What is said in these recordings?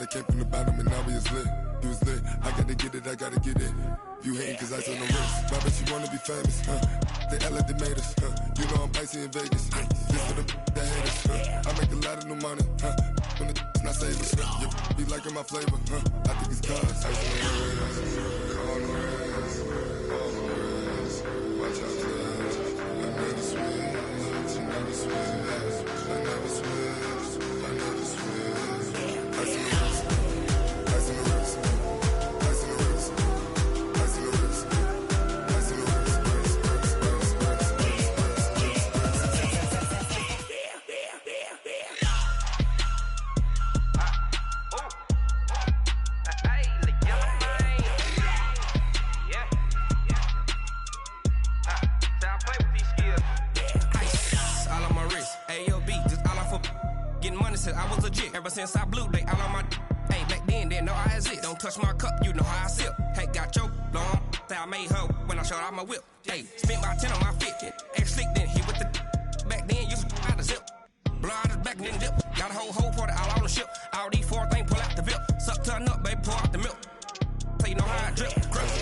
I came from the bottom and now we is lit. You was lit, I gotta get it, I gotta get it. You hating cause ice on the wrist. But she wanna be famous, They act like they made us, You know I'm icy in Vegas, This for the that hate us, I make a lot of new money, When the not savers, You be liking my flavor, I think it's cause ice on the wrist, on the wrist, on the wrist. Watch out for this. I never switch, I never switch, I never switch, I never switch. Ice on the wrist, ice on the wrist, ice on the wrist, ice on the wrist, ice on the wrist. I was legit ever since I blew. They all on my hey back then didn't know I exist. Don't touch my cup, you know how I sip. Hey, got choked long. Say I made her when I showed out my whip. Hey, spent my 10 on my fit. Ex slick then hit with the back then used to out the zip. Blow out his back then dip. Got a whole party all on the ship. All these 4 things pull out the VIP. Suck turn up, baby, pour out the milk. So you know how I drip. Crush.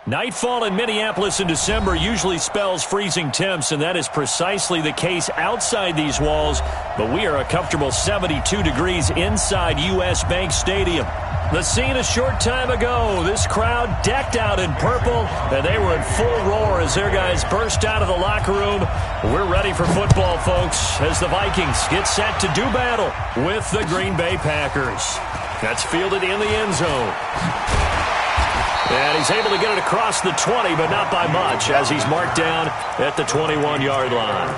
Nightfall in Minneapolis in December usually spells freezing temps, and that is precisely the case outside these walls. But we are a comfortable 72 degrees inside U.S. Bank Stadium. The scene a short time ago, this crowd decked out in purple, and they were in full roar as their guys burst out of the locker room. We're ready for football, folks, as the Vikings get set to do battle with the Green Bay Packers. That's fielded in the end zone. And he's able to get it across the 20, but not by much, as he's marked down at the 21-yard line.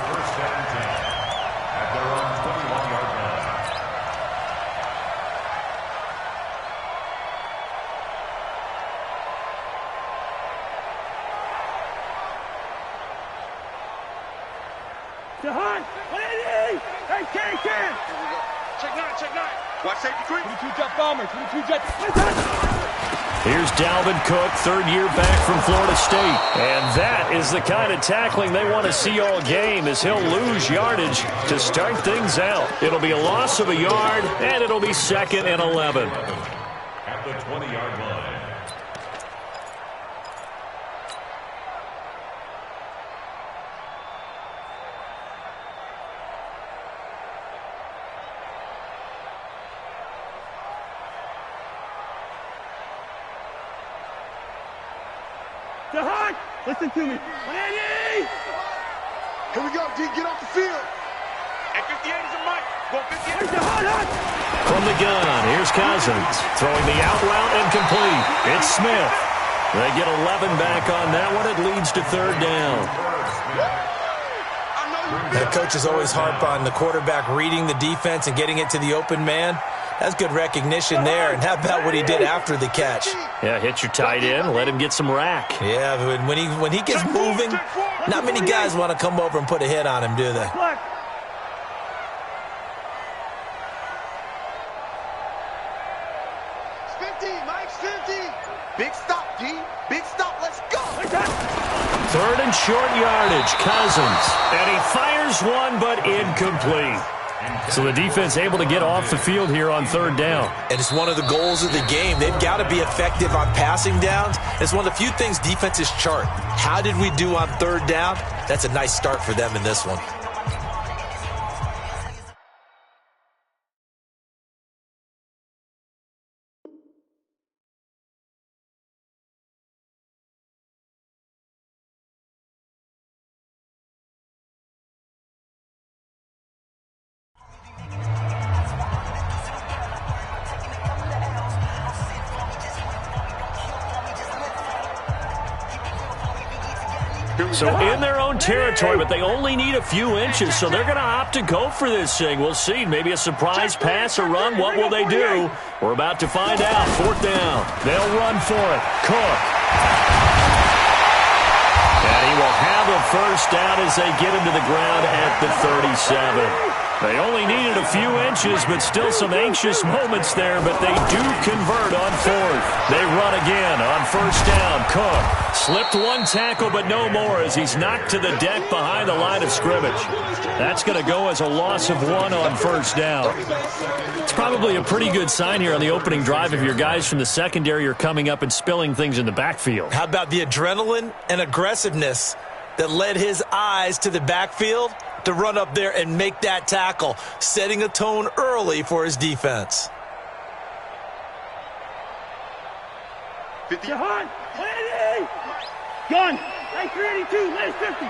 Watch safety quick. 22 jet bomber, 22 jet. Here's Dalvin Cook, third year back from Florida State. And that is the kind of tackling they want to see all game, as he'll lose yardage to start things out. It'll be a loss of a yard, and it'll be 2nd and 11. At the 20-yard line. Listen to me. 180! Here we go, D. Get off the field. At 58 is a mic. Go 58. From the gun, here's Cousins. Throwing the out route and complete. It's Smith. They get 11 back on that one. It leads to 3rd down. The coaches always harp on the quarterback reading the defense and getting it to the open man. That's good recognition there. And how about what he did after the catch? Yeah, hit your tight end, let him get some rack. Yeah, when he gets moving, not many guys want to come over and put a hit on him, do they? 50, Mike's 50. Big stop, D. Big stop. Let's go. 3rd and short yardage, Cousins. And he fires one, but incomplete. So the defense able to get off the field here on third down. And it's one of the goals of the game. They've got to be effective on passing downs. It's one of the few things defenses chart. How did we do on third down? That's a nice start for them in this one. So in their own territory, but they only need a few inches, so they're going to opt to go for this thing. We'll see. Maybe a surprise pass or run. What will they do? We're about to find out. Fourth down. They'll run for it. Cook. And he will have a first down as they get him to the ground at the 37. They only needed a few inches, but still some anxious moments there, but they do convert on fourth. They run again on first down. Cook slipped one tackle, but no more as he's knocked to the deck behind the line of scrimmage. That's going to go as a loss of one on first down. It's probably a pretty good sign here on the opening drive if your guys from the secondary are coming up and spilling things in the backfield. How about the adrenaline and aggressiveness that led his eyes to the backfield to run up there and make that tackle, setting a tone early for his defense. 50. Jahan, 180. Gun, 382, last 50.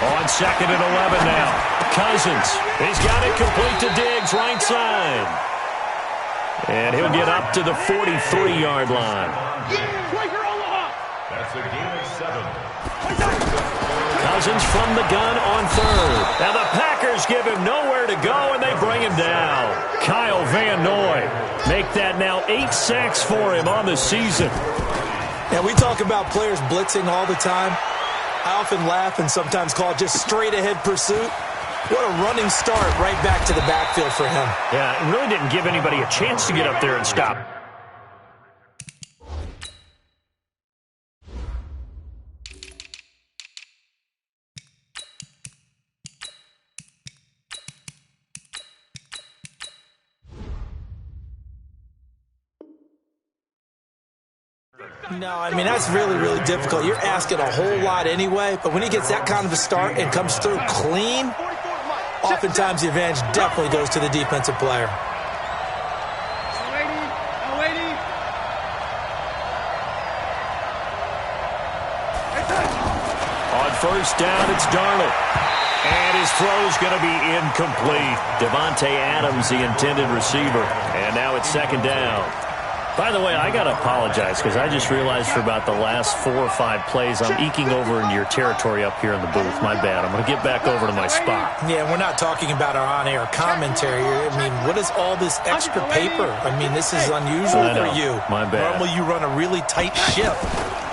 On second and 11 now. Cousins, he's got it complete to Diggs, right side. And he'll get up to the 43-yard line. That's a gain of 7. Cousins from the gun on third. Now the Packers give him nowhere to go, and they bring him down. Kyle Van Noy make that now 8 sacks for him on the season. Yeah, we talk about players blitzing all the time. I often laugh and sometimes call it just straight-ahead pursuit. What a running start right back to the backfield for him. Yeah, it really didn't give anybody a chance to get up there and stop. No, I mean, that's really, really difficult. You're asking a whole lot anyway, but when he gets that kind of a start and comes through clean, oftentimes the advantage definitely goes to the defensive player. On first down, it's Darnold. And his throw's going to be incomplete. Devontae Adams, the intended receiver. And now it's second down. By the way, I got to apologize because I just realized for about the last 4 or 5 plays, I'm eking over into your territory up here in the booth. My bad. I'm going to get back over to my spot. Yeah, we're not talking about our on-air commentary. I mean, what is all this extra paper? I mean, this is unusual for you. My bad. Normally you run a really tight ship.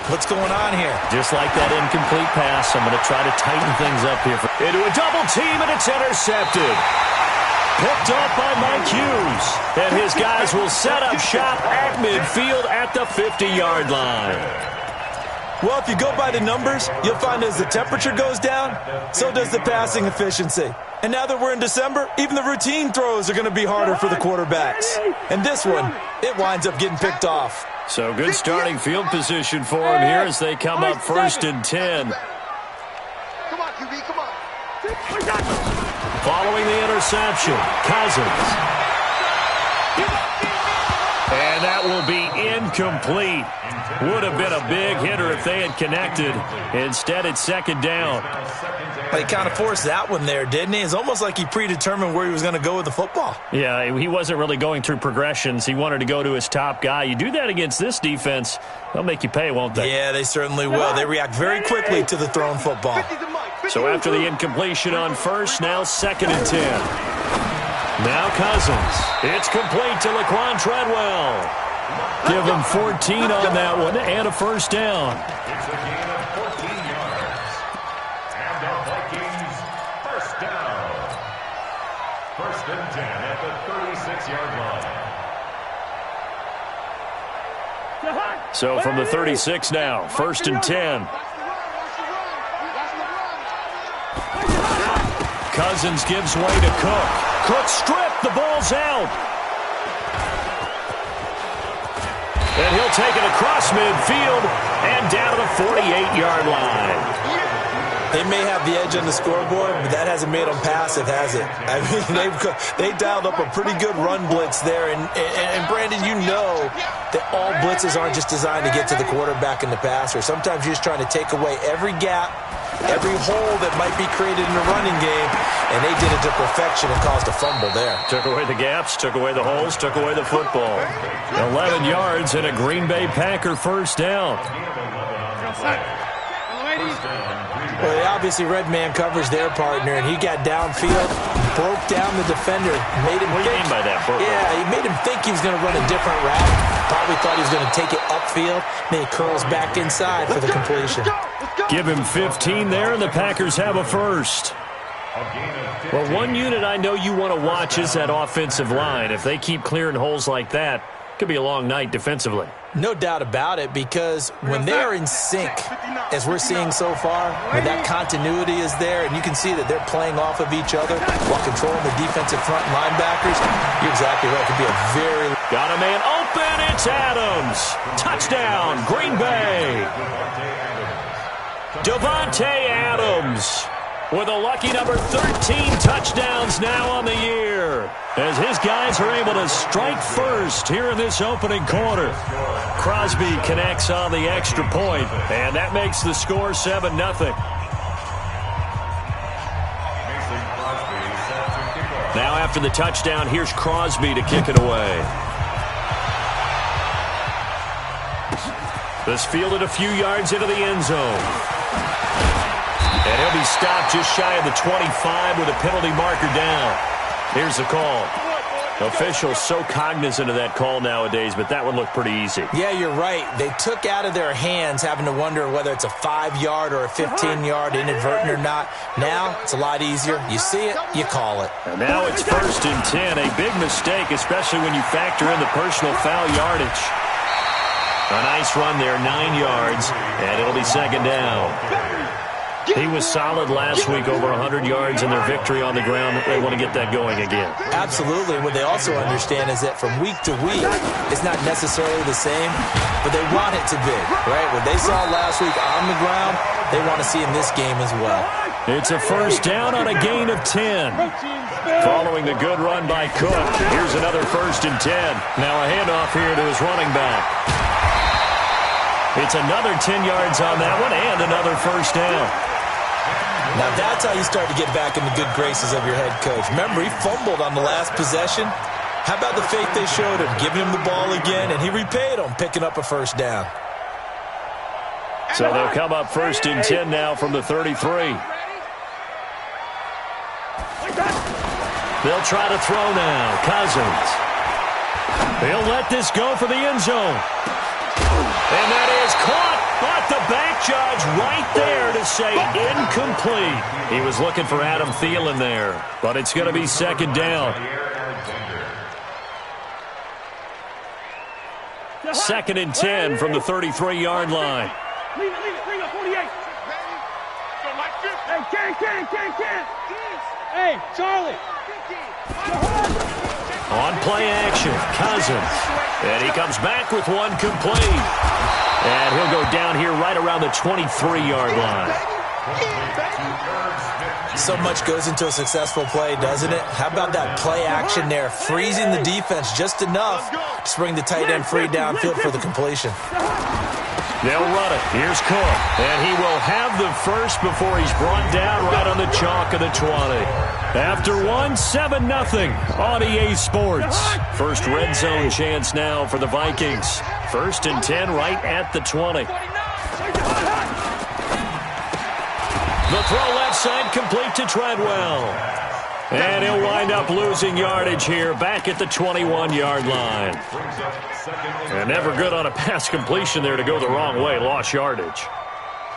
What's going on here? Just like that incomplete pass, I'm going to try to tighten things up here. Into a double team, and it's intercepted. Picked up by Mike Hughes. And his guys will set up shop at midfield at the 50-yard line. Well, if you go by the numbers, you'll find as the temperature goes down, so does the passing efficiency. And now that we're in December, even the routine throws are going to be harder for the quarterbacks. And this one, it winds up getting picked off. So good starting field position for him here as they come up first and 10. Come on, QB, come on. Following the interception, Cousins. And that will be incomplete. Would have been a big hitter if they had connected. Instead, it's second down. He kind of forced that one there, didn't he? It's almost like he predetermined where he was going to go with the football. Yeah, he wasn't really going through progressions. He wanted to go to his top guy. You do that against this defense, they'll make you pay, won't they? Yeah, they certainly will. They react very quickly to the thrown football. So after the incompletion on first, now second and 10. Now Cousins. It's complete to Laquan Treadwell. Give him 14 on that one and a first down. It's a gain of 14 yards. And the Vikings first down. First and 10 at the 36-yard line. So from the 36 now, first and 10. Cousins gives way to Cook. Cook stripped. The ball's out. And he'll take it across midfield and down to the 48-yard line. They may have the edge on the scoreboard, but that hasn't made them passive, has it? I mean, they dialed up a pretty good run blitz there. And Brandon, you know that all blitzes aren't just designed to get to the quarterback and the passer. Sometimes you're just trying to take away every gap, every hole that might be created in the running game, and they did it to perfection and caused a fumble there. Took away the gaps, took away the holes, took away the football. 11 yards and a Green Bay Packer first down. Well, they obviously read man coverage their partner, and he got downfield, broke down the defender, made him What do you mean by that? Yeah, he made him think he was going to run a different route. Probably thought he was going to take it upfield. Then he curls back inside for the completion. Give him 15 there, and the Packers have a first. Well, one unit I know you want to watch is that offensive line. If they keep clearing holes like that, it could be a long night defensively. No doubt about it, because when they're in sync, as we're seeing so far, when that continuity is there, and you can see that they're playing off of each other while controlling the defensive front linebackers, you're exactly right. It could be a very... Got a man open. It's Adams. Touchdown, Green Bay. Devontae Adams with a lucky number 13 touchdowns now on the year, as his guys are able to strike first here in this opening quarter. Crosby connects on the extra point, and that makes the score 7-0. Now after the touchdown, here's Crosby to kick it away. This fielded a few yards into the end zone. And he'll be stopped just shy of the 25 with a penalty marker down. Here's the call. Officials so cognizant of that call nowadays, but that one looked pretty easy. Yeah, you're right. They took out of their hands having to wonder whether it's a 5-yard or a 15-yard inadvertent or not. Now it's a lot easier. You see it, you call it. And now it's 1st and 10. A big mistake, especially when you factor in the personal foul yardage. A nice run there, 9 yards, and it'll be 2nd down. He was solid last week, over 100 yards in their victory on the ground. They want to get that going again. Absolutely. What they also understand is that from week to week, it's not necessarily the same, but they want it to be, right? What they saw last week on the ground, they want to see in this game as well. It's a first down on a gain of 10. Following the good run by Cook, here's another 1st and 10. Now a handoff here to his running back. It's another 10 yards on that one and another first down. Now that's how you start to get back in the good graces of your head coach. Remember, he fumbled on the last possession. How about the faith they showed him, giving him the ball again, and he repaid them, picking up a first down. So they'll come up 1st and 10 now from the 33. They'll try to throw now. Cousins. He'll let this go for the end zone. And that is caught, but the back judge right there to say incomplete. He was looking for Adam Thielen there, but it's going to be 2nd down. 2nd and 10 from the 33-yard line. Leave it, 48. Hey, Ken. Hey, Charlie. On play action, Cousins. And he comes back with one complete. And he'll go down here right around the 23-yard line. So much goes into a successful play, doesn't it? How about that play action there, freezing the defense just enough to spring the tight end free downfield for the completion. They'll run it. Here's Cook. And he will have the first before he's brought down right on the chalk of the 20. After 7-0 on EA Sports. First red zone chance now for the Vikings. 1st and 10 right at the 20. The throw left side complete to Treadwell. And he'll wind up losing yardage here back at the 21-yard line. And never good on a pass completion there to go the wrong way. Lost yardage.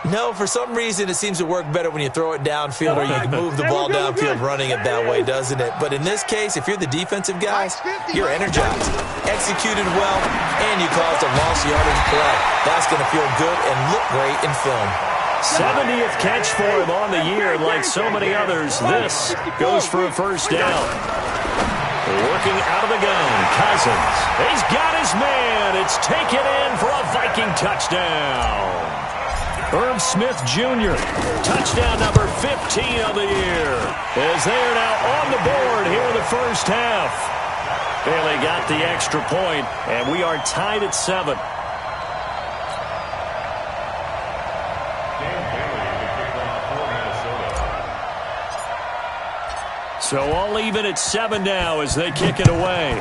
No, for some reason it seems to work better when you throw it downfield or you can move the ball downfield running it that way, doesn't it? But in this case, if you're the defensive guys, you're energized, executed well, and you caused a lost yardage play. That's going to feel good and look great in film. 70th catch for him on the year. Like so many others, this goes for a first down. Working out of the gun, Cousins. He's got his man. It's taken in for a Viking touchdown. Irv Smith Jr., touchdown number 15 of the year, as they are now on the board here in the first half. Bailey got the extra point, and we are tied at 7. So all even at 7 now as they kick it away.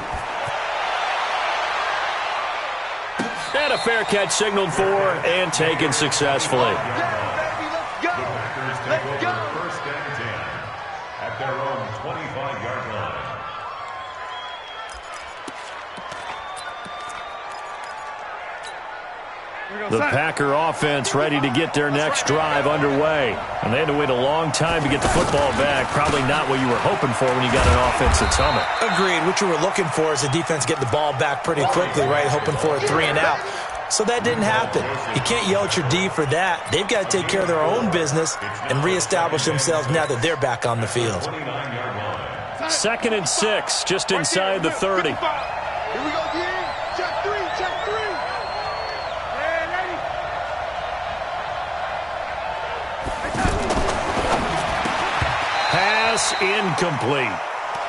And a fair catch signaled for and taken successfully. Let's go. First and 10 at their own 25-yard line. The Packer offense ready to get their next drive underway. And they had to wait a long time to get the football back. Probably not what you were hoping for when you got an offense that's humming. Agreed. What you were looking for is the defense getting the ball back pretty quickly, right? Hoping for a 3 and out. So that didn't happen. You can't yell at your D for that. They've got to take care of their own business and reestablish themselves now that they're back on the field. 2nd and 6, just inside the 30. Here we go, D. Check 3, check 3. Pass incomplete.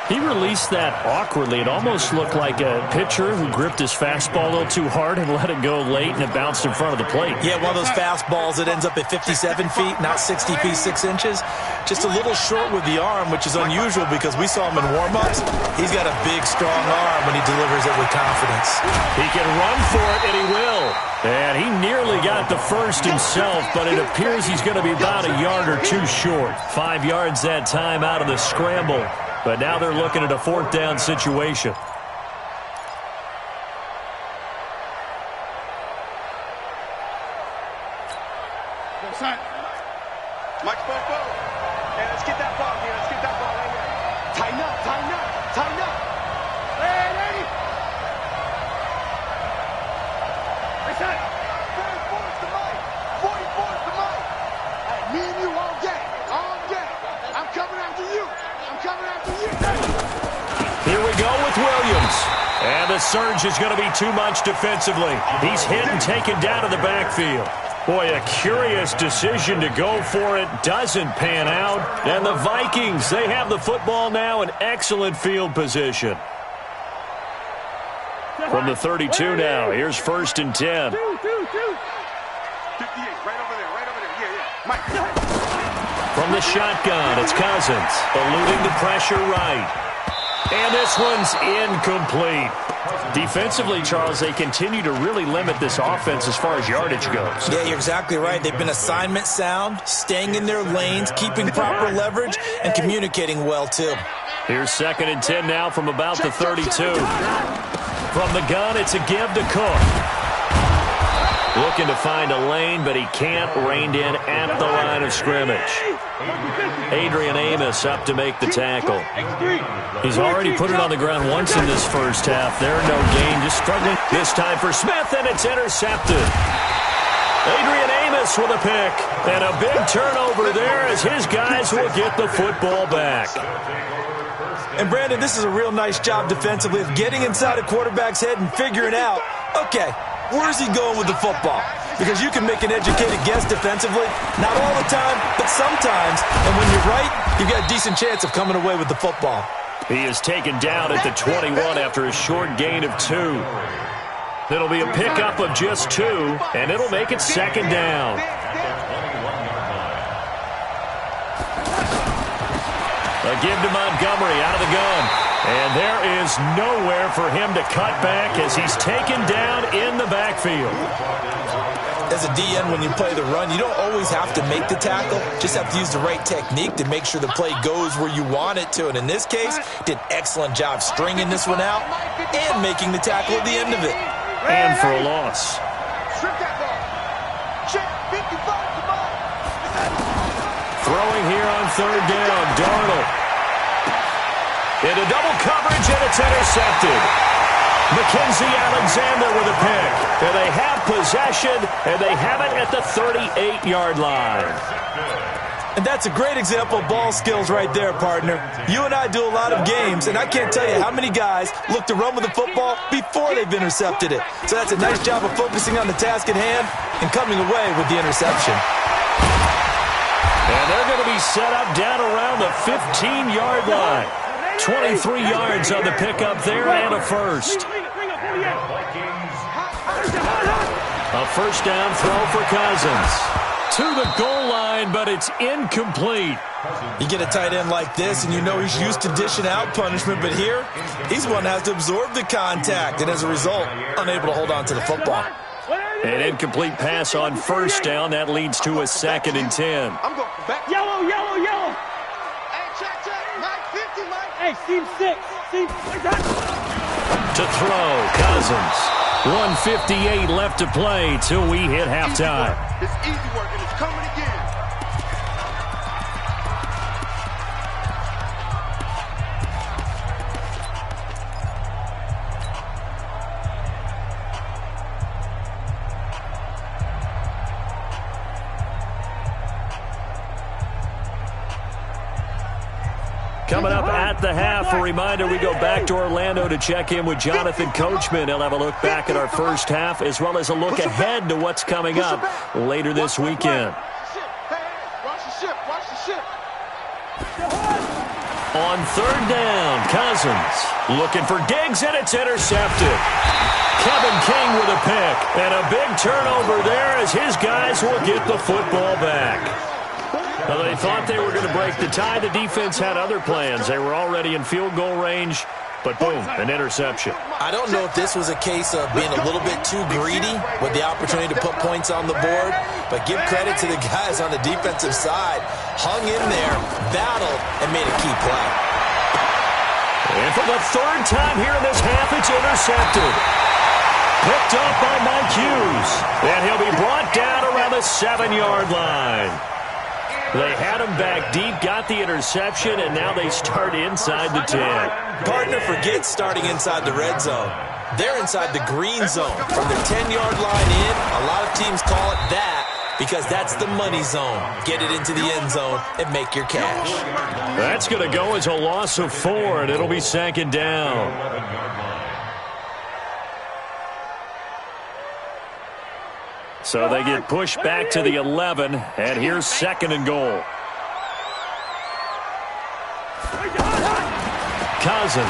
He released that awkwardly. It almost looked like a pitcher who gripped his fastball a little too hard and let it go late, and it bounced in front of the plate. Yeah, one of those fastballs that ends up at 57 feet, not 60 feet 6 inches. Just a little short with the arm, which is unusual because we saw him in warm-ups. He's got a big, strong arm when he delivers it with confidence. He can run for it, and he will. And he nearly got the first himself, but it appears he's going to be about a yard or 2 short. 5 yards that time out of the scramble. But now they're looking at a 4th down situation. Mike Popo. Hey, let's get that ball here. Let's get that ball right here. Tighten up, tighten up, tighten up. Hey, lady. Hey, son. 44's the mic. 44's the mic. Hey, me and you all day. All day. I'm coming after you. I'm coming after you. Here we go with Williams. And the surge is going to be too much defensively. He's hit and taken down to the backfield. Boy, a curious decision to go for it. Doesn't pan out. And the Vikings, they have the football now in excellent field position. From the 32 now, here's 1st and 10. 58, right over there, right over there. Yeah. Mike. From the shotgun, it's Cousins, eluding the pressure right. And this one's incomplete. Defensively, Charles, they continue to really limit this offense as far as yardage goes. Yeah, you're exactly right. They've been assignment sound, staying in their lanes, keeping proper leverage, and communicating well, too. Here's 2nd and 10 now from about the 32. From the gun, it's a give to Cook. Looking to find a lane, but he can't. Reined in at the line of scrimmage. Adrian Amos up to make the tackle. He's already put it on the ground once in this first half. There, no gain, just struggling. This time for Smith, and it's intercepted. Adrian Amos with a pick. And a big turnover there as his guys will get the football back. And, Brandon, this is a real nice job defensively of getting inside a quarterback's head and figuring out, okay, where's he going with the football? Because you can make an educated guess defensively. Not all the time, but sometimes. And when you're right, you've got a decent chance of coming away with the football. He is taken down at the 21 after a short gain of 2. It'll be a pickup of just 2, and it'll make it 2nd down. A give to Montgomery out of the gun. And there is nowhere for him to cut back as he's taken down in the backfield. As a DN, when you play the run, you don't always have to make the tackle. Just have to use the right technique to make sure the play goes where you want it to. And in this case, did an excellent job stringing this one out and making the tackle at the end of it. And for a loss. Strip that ball. Check 55, come on. Throwing here on 3rd down, Darnold. Into double coverage, and it's intercepted. Mackenzie Alexander with a pick. And they have possession, and they have it at the 38-yard line. And that's a great example of ball skills right there, partner. You and I do a lot of games, and I can't tell you how many guys look to run with the football before they've intercepted it. So that's a nice job of focusing on the task at hand and coming away with the interception. And they're going to be set up down around the 15-yard line. 23 yards on the pickup there and a first. A first down throw for Cousins. To the goal line, but it's incomplete. You get a tight end like this, and you know he's used to dishing out punishment, but here, he's one that has to absorb the contact, and as a result, unable to hold on to the football. An incomplete pass on first down. That leads to a 2nd and 10. I'm going back. Yellow. Hey, check. Mike 50, Mike. Hey, seam 6. To throw, Cousins. 1:58 left to play till we hit halftime. It's easy work, and it's coming again. Coming up at the half, a reminder, we go back to Orlando to check in with Jonathan Coachman. He'll have a look back at our first half as well as a look ahead to what's coming up later this weekend. Watch the ship. On third down, Cousins looking for Diggs, and it's intercepted. Kevin King with a pick, and a big turnover there as his guys will get the football back. Well, they thought they were going to break the tie. The defense had other plans. They were already in field goal range, but boom, an interception. I don't know if this was a case of being a little bit too greedy with the opportunity to put points on the board, but give credit to the guys on the defensive side. Hung in there, battled, and made a key play. And for the third time here in this half, it's intercepted. Picked up by Mike Hughes, and he'll be brought down around the 7-yard line. They had him back deep, got the interception, and now they start inside the 10. Partner forgets starting inside the red zone. They're inside the green zone. From the 10-yard line in, a lot of teams call it that because that's the money zone. Get it into the end zone and make your cash. That's going to go as a loss of 4, and it'll be 2nd down. So they get pushed back to the 11, and here's 2nd and goal. Cousins.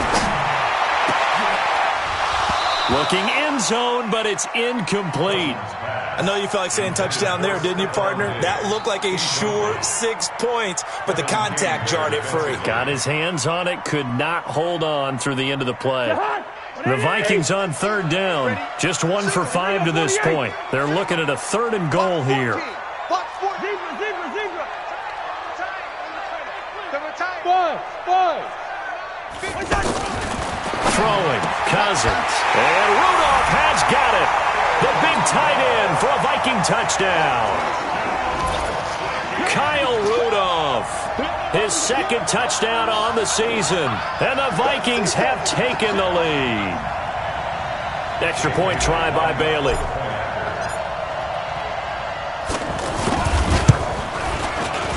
Looking end zone, but it's incomplete. I know you felt like saying touchdown there, didn't you, partner? That looked like a sure 6 points, but the contact jarred it free. Got his hands on it, could not hold on through the end of the play. The Vikings on third down, just 1 for 5 to this point. They're looking at a 3rd and goal here. Throwing, Cousins, and Rudolph has got it. The big tight end for a Viking touchdown. Kyle Rudolph, his 2nd touchdown on the season, and the Vikings have taken the lead. Extra point try by Bailey.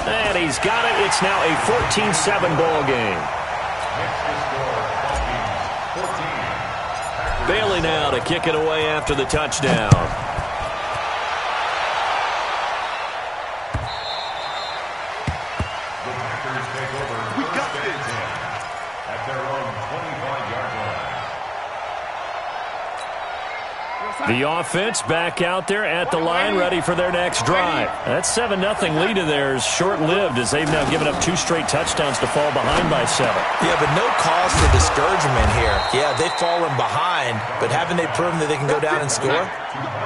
And he's got it. It's now a 14-7 ball game. Bailey now to kick it away after the touchdown. We got this. At their own 25-yard line. The offense back out there at the line, ready for their next drive. That 7-0 lead of theirs short-lived as they've now given up 2 straight touchdowns to fall behind by 7. Yeah, but no cause for discouragement here. Yeah, they've fallen behind, but haven't they proven that they can go down and score?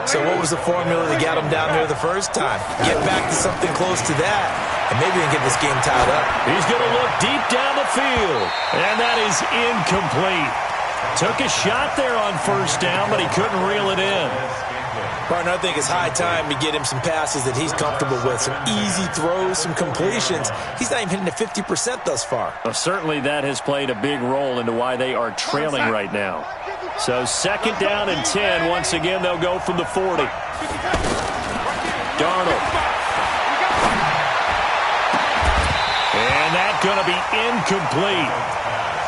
So what was the formula that got them down there the first time? Get back to something close to that, and maybe they can get this game tied up. He's going to look deep down the field, and that is incomplete. Took a shot there on first down, but he couldn't reel it in. Partner, I think it's high time to get him some passes that he's comfortable with, some easy throws, some completions. He's not even hitting to 50% thus far. Well, certainly that has played a big role into why they are trailing right now. So second down and 10. Once again, they'll go from the 40. Darnold. And that's going to be incomplete.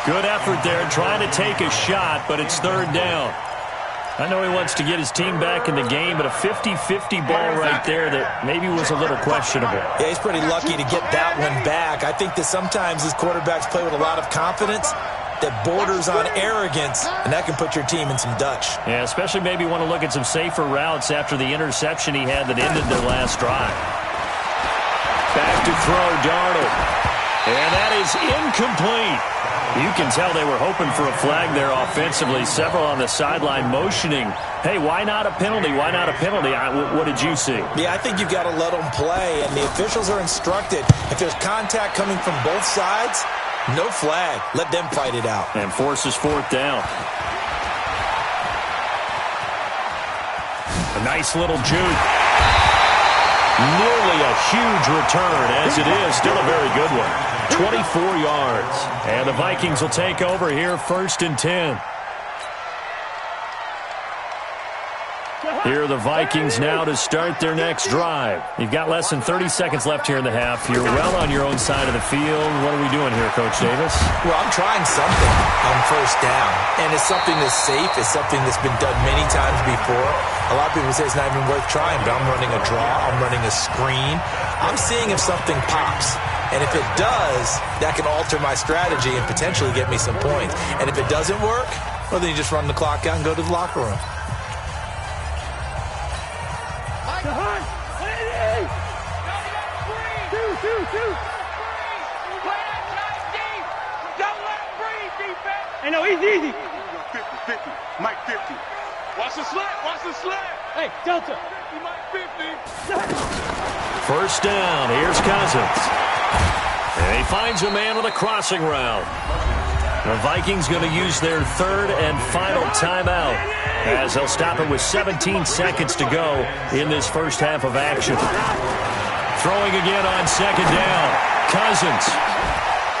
Good effort there trying to take a shot, but it's third down. I know he wants to get his team back in the game, but a 50-50 ball right there that maybe was a little questionable. Yeah, he's pretty lucky to get that one back. I think that sometimes these quarterbacks play with a lot of confidence that borders on arrogance, and that can put your team in some Dutch. Yeah, especially maybe want to look at some safer routes after the interception he had that ended their last drive. Back to throw, Darnold. And that is incomplete. You can tell they were hoping for a flag there offensively. Several on the sideline motioning, hey, why not a penalty? Why not a penalty? What did you see? Yeah, I think you've got to let them play, and the officials are instructed. If there's contact coming from both sides, no flag. Let them fight it out. And forces fourth down. A nice little juke. Nearly a huge return, as it is. Still a very good one. 24 yards. And the Vikings will take over here, 1st and 10. Here are the Vikings now to start their next drive. You've got less than 30 seconds left here in the half. You're well on your own side of the field. What are we doing here, Coach Davis? Well, I'm trying something on first down, and it's something that's safe. It's something that's been done many times before. A lot of people say it's not even worth trying, but I'm running a draw. I'm running a screen. I'm seeing if something pops. And if it does, that can alter my strategy and potentially get me some points. And if it doesn't work, well, then you just run the clock out and go to the locker room. Hey, no, easy. 50, Mike 50. Watch the slant, watch the slant. Hey, Delta. 50, Mike 50. First down, here's Cousins. And he finds a man with a crossing route. The Vikings going to use their third and final timeout as they'll stop it with 17 seconds to go in this first half of action. Throwing again on second down. Cousins.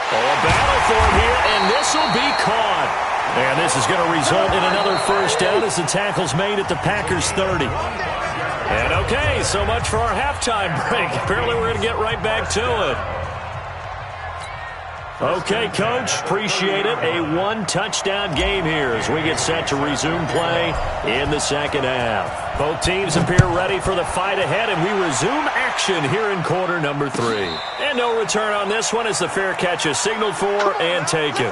Oh, a battle for him here, and this will be caught. And this is going to result in another first down as the tackle's made at the Packers' 30. And okay, so much for our halftime break. Apparently we're going to get right back to it. Okay, Coach, appreciate it. A one-touchdown game here as we get set to resume play in the second half. Both teams appear ready for the fight ahead, and we resume action here in quarter number 3. And no return on this one as the fair catch is signaled for and taken.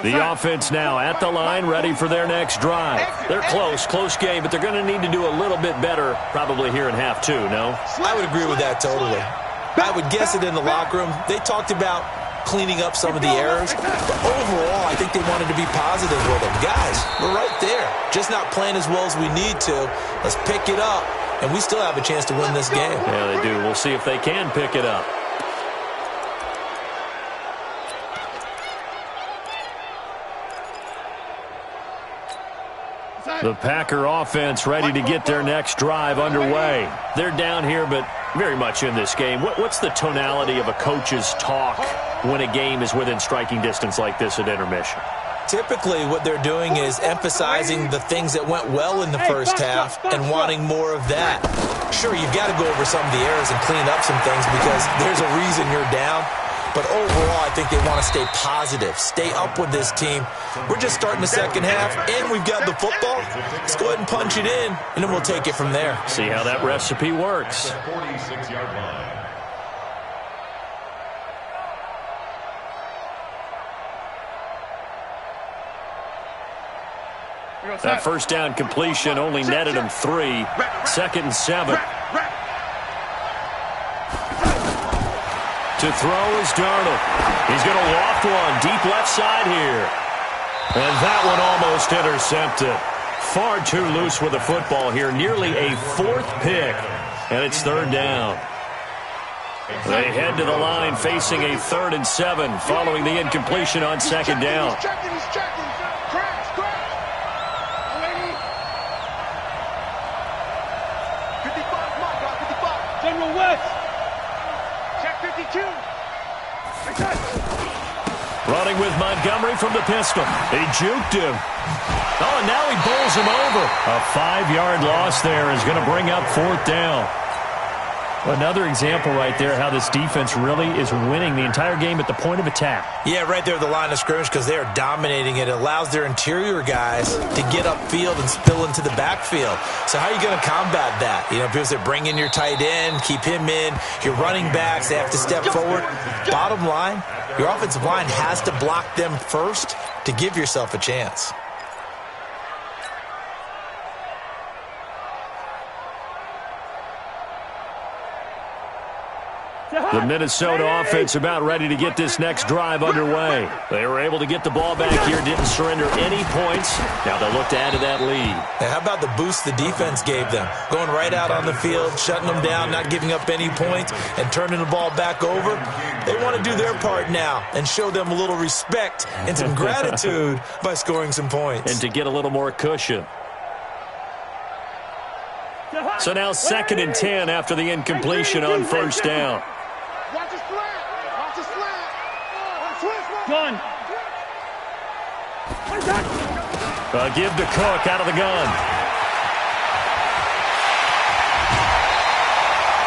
The offense now at the line, ready for their next drive. They're close game, but they're going to need to do a little bit better probably here in half 2, no? I would agree with that totally. I would guess it in the locker room. They talked about cleaning up some of the errors, but overall, I think they wanted to be positive with them. Guys, we're right there. Just not playing as well as we need to. Let's pick it up, and we still have a chance to win this game. Yeah, they do. We'll see if they can pick it up. The Packer offense ready to get their next drive underway. They're down here, but very much in this game. What's the tonality of a coach's talk when a game is within striking distance like this at intermission? Typically, what they're doing is emphasizing the things that went well in the first half and wanting more of that. Sure, you've got to go over some of the errors and clean up some things because there's a reason you're down. But overall, I think they want to stay positive, stay up with this team. We're just starting the second half, and we've got the football. Let's go ahead and punch it in, and then we'll take it from there. See how that recipe works. 46-yard line. That first down completion only netted him 3. Second and 7. To throw is Darnold. He's going to loft one deep left side here. And that one almost intercepted. Far too loose with the football here. Nearly a 4th pick. And it's third down. They head to the line facing a 3rd and 7 following the incompletion on second down. He's checking. Crash. 55, Mike, 55. General West. Check 55. Running with Montgomery from the pistol. He juked him. Oh, and now he bowls him over. A 5-yard loss there is going to bring up 4th down. Another example right there how this defense really is winning the entire game at the point of attack. Yeah, right there at the line of scrimmage because they are dominating it. It allows their interior guys to get upfield and spill into the backfield. So how are you going to combat that? You know, people say bring in your tight end, keep him in. Your running backs, they have to step forward. Bottom line, your offensive line has to block them first to give yourself a chance. The Minnesota offense about ready to get this next drive underway. They were able to get the ball back here, didn't surrender any points. Now they'll look to add to that lead. And how about the boost the defense gave them? Going right out on the field, shutting them down, not giving up any points, and turning the ball back over. They want to do their part now and show them a little respect and some gratitude by scoring some points. And to get a little more cushion. So now 2nd and 10 after the incompletion on 1st down. Watch the slant. Watch the slant. Gun. Give to Cook out of the gun.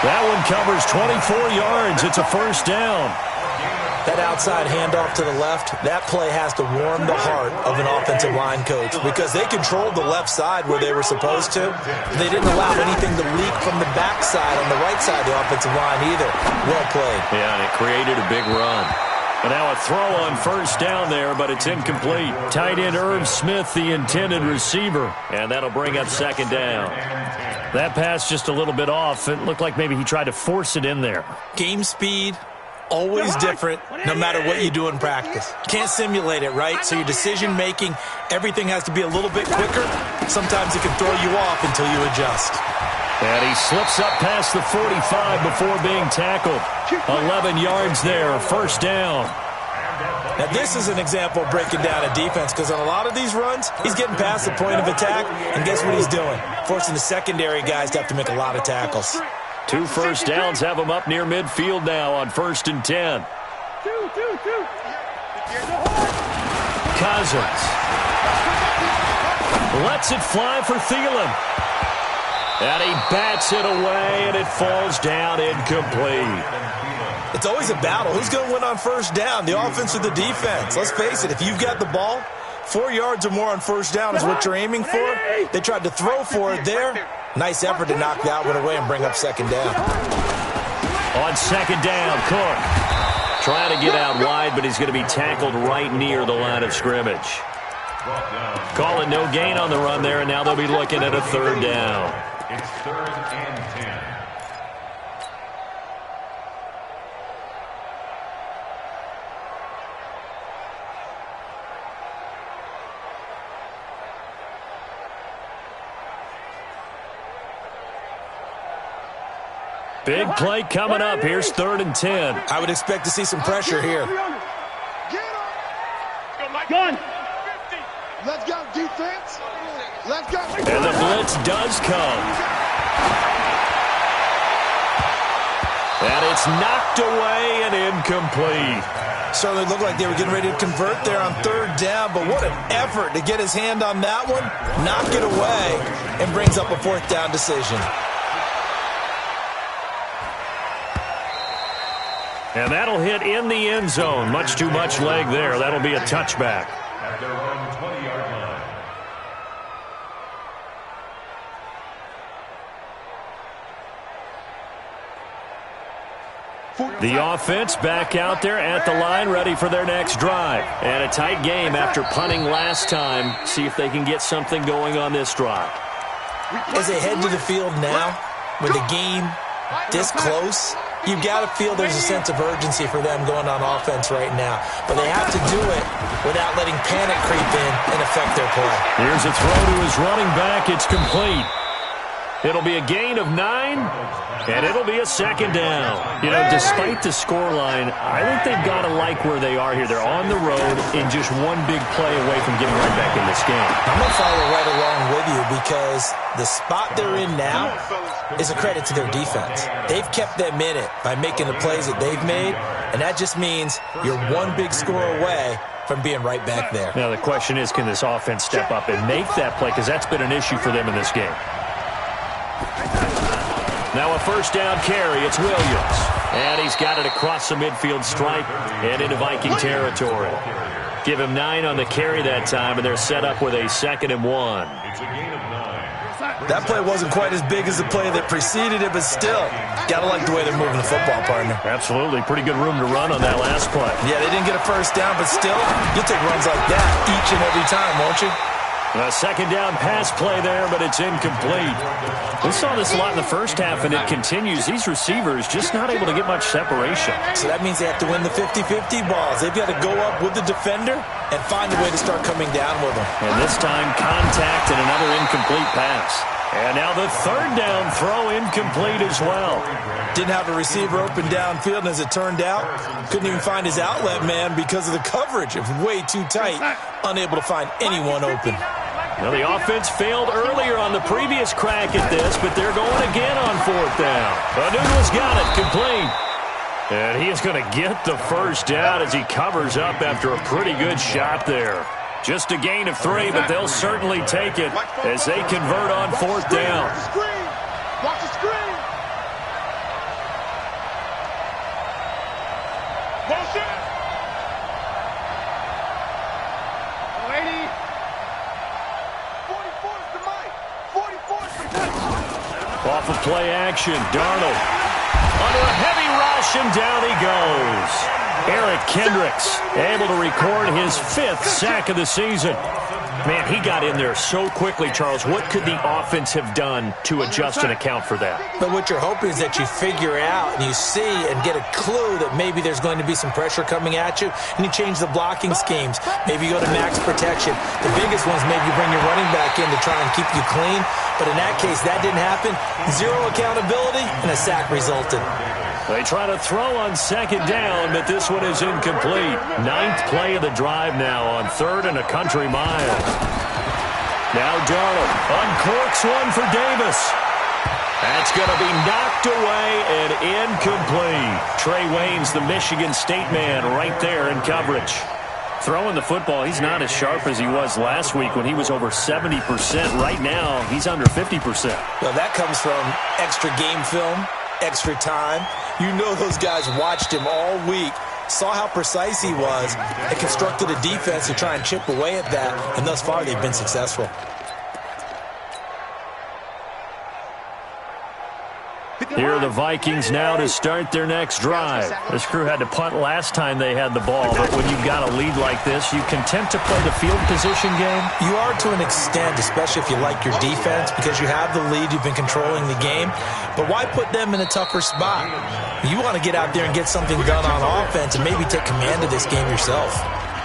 That one covers 24 yards. It's a 1st down. That outside handoff to the left, that play has to warm the heart of an offensive line coach because they controlled the left side where they were supposed to. They didn't allow anything to leak from the backside on the right side of the offensive line either. Well played. Yeah, and it created a big run. And now a throw on 1st down there, but it's incomplete. Tight end Irv Smith, the intended receiver, and that'll bring up 2nd down. That pass just a little bit off. It looked like maybe he tried to force it in there. Game speed. Always different no matter what you do in practice. Can't simulate it, right? So your decision-making, everything has to be a little bit quicker. Sometimes it can throw you off until you adjust. And he slips up past the 45 before being tackled. 11 yards there, 1st down. Now, this is an example of breaking down a defense because on a lot of these runs, he's getting past the point of attack, and guess what he's doing? Forcing the secondary guys to have to make a lot of tackles. 2 1st downs have him up near midfield now on 1st and 10. Cousins lets it fly for Thielen. And he bats it away, and it falls down incomplete. It's always a battle. Who's going to win on 1st down, the offense or the defense? Let's face it, if you've got the ball, 4 yards or more on 1st down is what you're aiming for. They tried to throw for it there. Nice effort to knock that one away and bring up 2nd down. On 2nd down, Cook trying to get out wide, but he's going to be tackled right near the line of scrimmage. Call it no gain on the run there, and now they'll be looking at a 3rd down. It's 3rd and 10. Big play coming up. Here's 3rd and 10. I would expect to see some pressure here. Gun. Let's go, defense. Let's go. And the blitz does come. And it's knocked away and incomplete. Certainly looked like they were getting ready to convert there on 3rd down, but what an effort to get his hand on that one, knock it away, and brings up a 4th down decision. And that'll hit in the end zone. Much too much leg there. That'll be a touchback. At their own 20-yard line. The offense back out there at the line, ready for their next drive. And a tight game after punting last time. See if they can get something going on this drive. As they head to the field now, with the game this close, you've got to feel there's a sense of urgency for them going on offense right now. But they have to do it without letting panic creep in and affect their play. Here's a throw to his running back. It's complete. It'll be a gain of 9, and it'll be a 2nd down. You know, despite the scoreline, I think they've got to like where they are here. They're on the road in just one big play away from getting right back in this game. I'm going to follow right along with you because the spot they're in now is a credit to their defense. They've kept them in it by making the plays that they've made, and that just means you're one big score away from being right back there. Now the question is, can this offense step up and make that play, because that's been an issue for them in this game. Now a first down carry. It's Williams. And he's got it across the midfield stripe and into Viking territory. Give him 9 on the carry that time, and they're set up with a 2nd and 1. It's a gain of 9. That play wasn't quite as big as the play that preceded it, but still, got to like the way they're moving the football, partner. Absolutely. Pretty good room to run on that last play. Yeah, they didn't get a first down, but still, you'll take runs like that each and every time, won't you? A 2nd down pass play there, but it's incomplete. We saw this a lot in the first half, and it continues. These receivers just not able to get much separation. So that means they have to win the 50-50 balls. They've got to go up with the defender and find a way to start coming down with them. And this time, contact and another incomplete pass. And now the 3rd down throw incomplete as well. Didn't have a receiver open downfield, and as it turned out, couldn't even find his outlet man because of the coverage. It was way too tight, unable to find anyone open. Now the offense failed earlier on the previous crack at this, but they're going again on 4th down. Anunu's got it, complete. And he is going to get the first down as he covers up after a pretty good shot there. Just a gain of 3, but they'll certainly take it as they convert on 4th down. Watch the screen. Motion. 80. 44 is the mic. 44 is the mic. Off of play action, Darnold under a heavy rush, and down he goes. Eric Kendricks able to record his 5th sack of the season. Man, he got in there so quickly, Charles. What could the offense have done to adjust and account for that? But what you're hoping is that you figure out and you see and get a clue that maybe there's going to be some pressure coming at you, and you change the blocking schemes. Maybe you go to max protection. The biggest one's maybe you bring your running back in to try and keep you clean. But in that case, that didn't happen. 0 accountability, and a sack resulted. They try to throw on 2nd down, but this one is incomplete. 9th play of the drive now on 3rd and a country mile. Now Darnold uncorks one for Davis. That's going to be knocked away and incomplete. Trey Waynes, the Michigan State man, right there in coverage. Throwing the football, he's not as sharp as he was last week when he was over 70%. Right now, he's under 50%. Well, that comes from extra game film, extra time. You know those guys watched him all week, saw how precise he was, and constructed a defense to try and chip away at that, and thus far they've been successful. Here are the Vikings now to start their next drive. This crew had to punt last time they had the ball, but when you've got a lead like this, you content to play the field position game? You are to an extent, especially if you like your defense, because you have the lead, you've been controlling the game. But why put them in a tougher spot? You want to get out there and get something done on offense and maybe take command of this game yourself.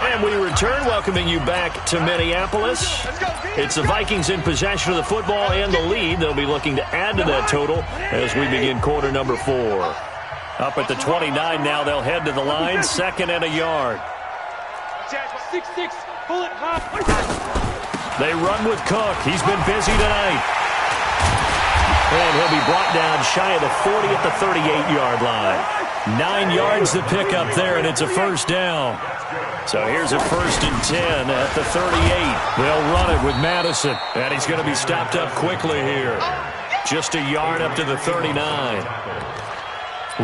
And we return, welcoming you back to Minneapolis. It's the Vikings in possession of the football and the lead. They'll be looking to add to that total as we begin quarter number 4. Up at the 29 now, they'll head to the line, 2nd and a yard. 6-6, pull it high. They run with Cook. He's been busy tonight. And he'll be brought down shy of the 40 at the 38-yard line. 9 yards to pick up there, and it's a first down. So here's a 1st and 10 at the 38. They'll run it with Madison, and he's going to be stopped up quickly here. Just a yard up to the 39.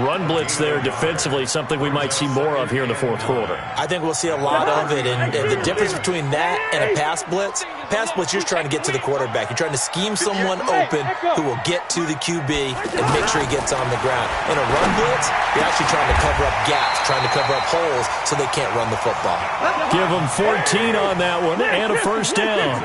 Run blitz there defensively, something we might see more of here in the 4th quarter. I think we'll see a lot of it, and the difference between that and a pass blitz, you're trying to get to the quarterback. You're trying to scheme someone open who will get to the QB and make sure he gets on the ground. In a run blitz, you're actually trying to cover up gaps, trying to cover up holes so they can't run the football. Give them 14 on that one and a first down.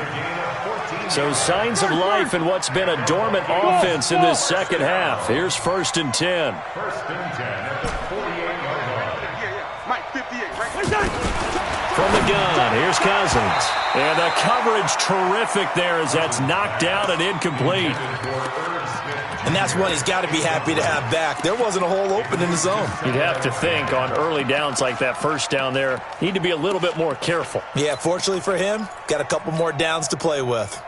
So signs of life in what's been a dormant offense in this second half. Here's 1st and 10. 1st and 10 at the 48-yard line. Mike 58, right? From the gun, here's Cousins. And the coverage terrific there as that's knocked down and incomplete. And that's one he's got to be happy to have back. There wasn't a hole open in the zone. You'd have to think on early downs like that first down there, need to be a little bit more careful. Yeah, fortunately for him, got a couple more downs to play with.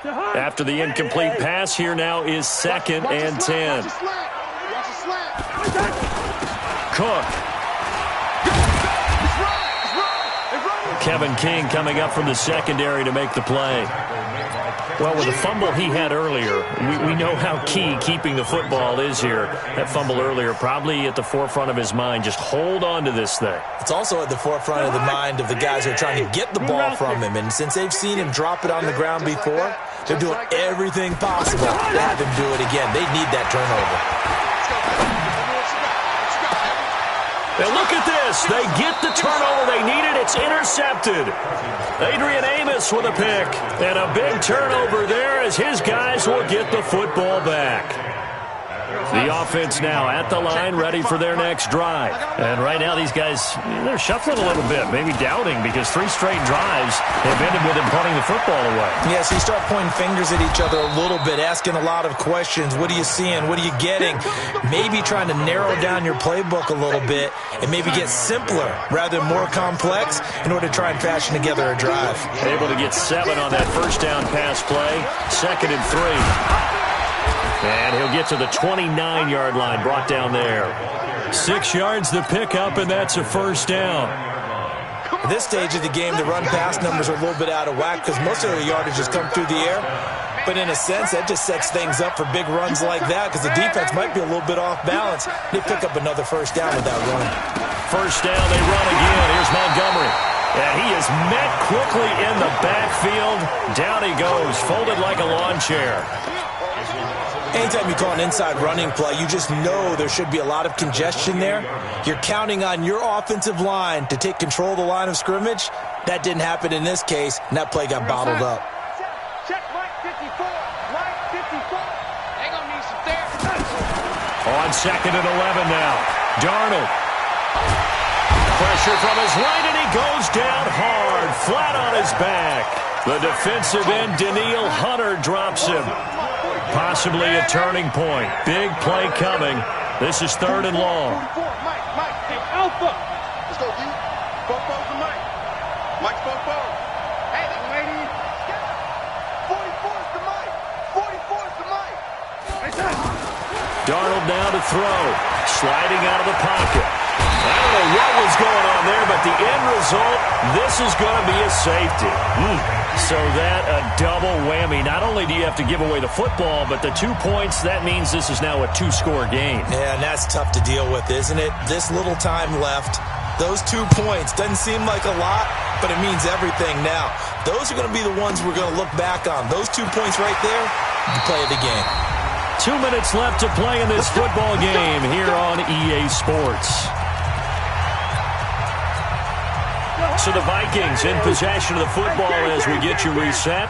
After the incomplete pass, here now is 2nd and 10. Cook. Kevin King coming up from the secondary to make the play. Well, with the fumble he had earlier, we know how key keeping the football is here. That fumble earlier probably at the forefront of his mind. Just hold on to this thing. It's also at the forefront of the mind of the guys who are trying to get the ball from him. And since they've seen him drop it on the ground before, they're doing everything possible to have him do it again. They need that turnover. And look at this. They get the turnover they needed. It's intercepted. Adrian Amos with a pick. And a big turnover there as his guys will get the football back. The offense now at the line, ready for their next drive. And right now these guys, they're shuffling a little bit, maybe doubting, because 3 straight drives have ended with them punting the football away. Yeah, so you start pointing fingers at each other a little bit, asking a lot of questions. What are you seeing? What are you getting? Maybe trying to narrow down your playbook a little bit and maybe get simpler rather than more complex in order to try and fashion together a drive. Able to get 7 on that first down pass play. 2nd and 3. And he'll get to the 29-yard line, brought down there. 6 yards the pickup, and that's a first down. At this stage of the game, the run-pass numbers are a little bit out of whack because most of the yardage has come through the air. But in a sense, that just sets things up for big runs like that because the defense might be a little bit off balance. They pick up another first down with that run. First down, they run again. Here's Montgomery. And he is met quickly in the backfield. Down he goes, folded like a lawn chair. Anytime you call an inside running play, you just know there should be a lot of congestion there. You're counting on your offensive line to take control of the line of scrimmage. That didn't happen in this case, and that play got bottled up. Check line 54. Line 54. They gonna need some therapy. On 2nd and 11 now. Darnold. Pressure from his right, and he goes down hard, flat on his back. The defensive end, Daniil Hunter, drops him. Possibly a turning point. Big play coming. This is 3rd and long. Mike, hey, Alpha. Let's go, D. Both to Mike. Mike's both. Hey, lady. 44's to Mike. 44's to Mike. Darnold now to throw. Sliding out of the pocket. I don't know what was going on there, but the end result, this is going to be a safety. So that a double whammy. Not only do you have to give away the football, but the 2 points, that means this is now a 2-score game. Yeah, and that's tough to deal with, isn't it? This little time left. Those 2 points doesn't seem like a lot, but it means everything now. Those are going to be the ones we're going to look back on. Those 2 points right there, the play of the game. 2 minutes left to play in this football game here on EA Sports. So the Vikings in possession of the football as we get you reset.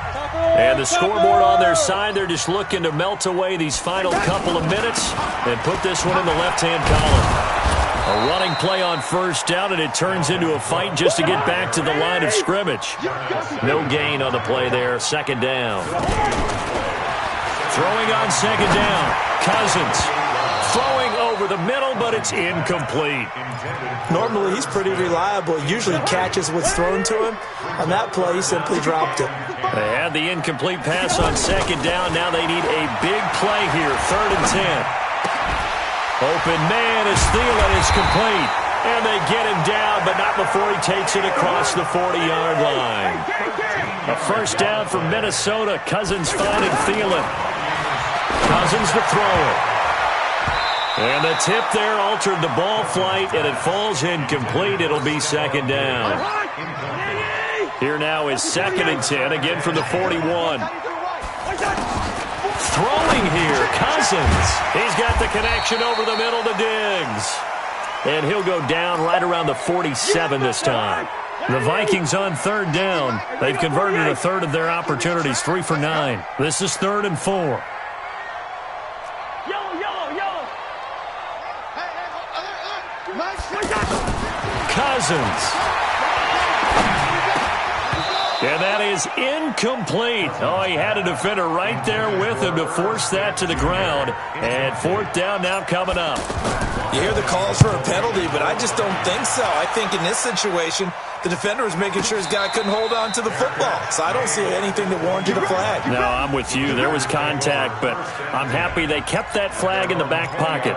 And the scoreboard on their side, they're just looking to melt away these final couple of minutes and put this one in the left-hand column. A running play on first down, and it turns into a fight just to get back to the line of scrimmage. No gain on the play there, 2nd down. Throwing on 2nd down, Cousins. Throwing over the middle, but it's incomplete. Normally, he's pretty reliable. He usually catches what's thrown to him. On that play, he simply dropped it. They had the incomplete pass on 2nd down. Now they need a big play here, 3rd and 10. Open man is Thielen. It's complete. And they get him down, but not before he takes it across the 40-yard line. A first down for Minnesota. Cousins finding Thielen. Cousins to throw it. And the tip there altered the ball flight, and it falls incomplete. It'll be 2nd down. Here now is 2nd and 10, again from the 41. Throwing here, Cousins. He's got the connection over the middle to Diggs. And he'll go down right around the 47 this time. The Vikings on 3rd down. They've converted a third of their opportunities, 3 for 9. This is 3rd and 4. Cousins. And that is incomplete. Oh, he had a defender right there with him to force that to the ground. And 4th down now coming up. You hear the calls for a penalty, but I just don't think so. I think in this situation, the defender was making sure his guy couldn't hold on to the football. So I don't see anything that warranted a flag. No, I'm with you. There was contact, but I'm happy they kept that flag in the back pocket.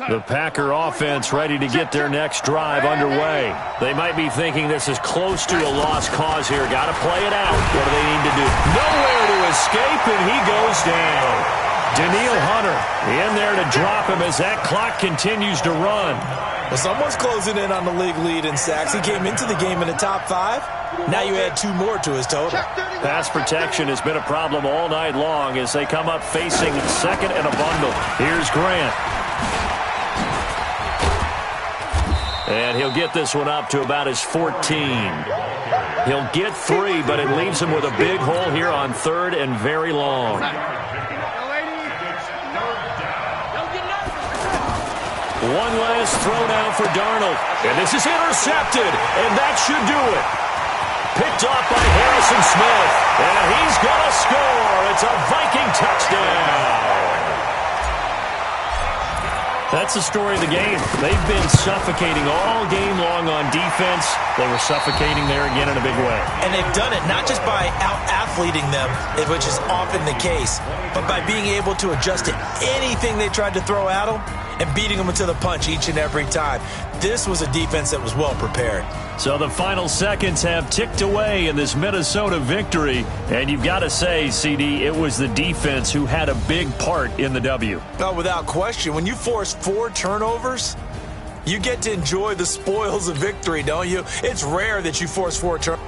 The Packer offense ready to get their next drive underway. They might be thinking this is close to a lost cause here. Got to play it out. What do they need to do? Nowhere to escape, and he goes down. Danielle Hunter in there to drop him as that clock continues to run. Well, someone's closing in on the league lead in sacks. He came into the game in the top 5. Now you add 2 more to his total. Pass protection has been a problem all night long as they come up facing second and a bundle. Here's Grant. And he'll get this one up to about his 14. He'll get 3, but it leaves him with a big hole here on 3rd and very long. One last throw now for Darnold. And this is intercepted, and that should do it. Picked off by Harrison Smith. And he's going to score. It's a Viking touchdown. That's the story of the game. They've been suffocating all game long on defense. They were suffocating there again in a big way. And they've done it not just by out-athleting them, which is often the case, but by being able to adjust to anything they tried to throw at them and beating them to the punch each and every time. This was a defense that was well prepared. So the final seconds have ticked away in this Minnesota victory. And you've got to say, CD, it was the defense who had a big part in the W. No, without question. When you force 4 turnovers, you get to enjoy the spoils of victory, don't you? It's rare that you force 4 turnovers.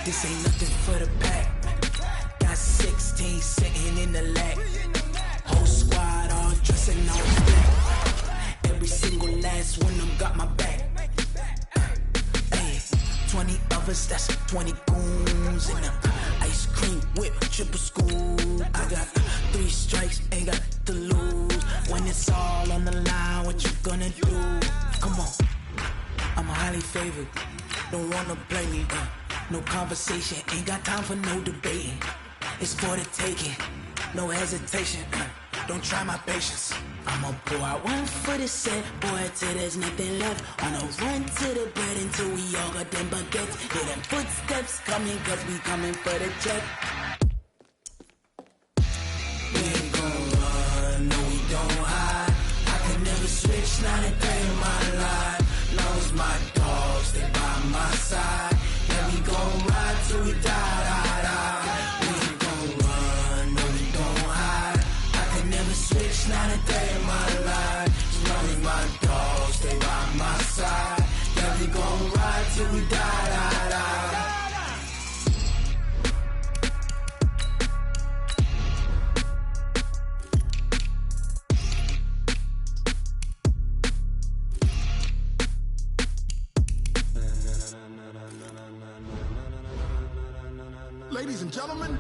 This ain't nothing for the pack. Got 16 sitting in the lap. Whole squad all dressing all black. Every single last one of them got my back. Hey, 20 of us, that's 20 goons in the ice cream whip, triple school. I got 3 strikes, ain't got to lose. When it's all on the line, what you gonna do? Come on, I'm highly favored. Don't wanna blame me. No conversation, ain't got time for no debating. It's for the taking, no hesitation. Don't try my patience. I'ma pour out 1 for the set, boy, till there's nothing left. On a run to the bread until we all got them baguettes. Hear them footsteps coming, cause we coming for the check. We ain't gon' run, no we don't hide. I can never switch, not a day in my life. Long as my dogs, they by my side. Yeah, we gon' ride till we die. We ain't gon' run, no we don't hide. I can never switch, not a day in my life. As long as my dogs, they by my side. Yeah, we gon' ride till we die. Ladies and gentlemen,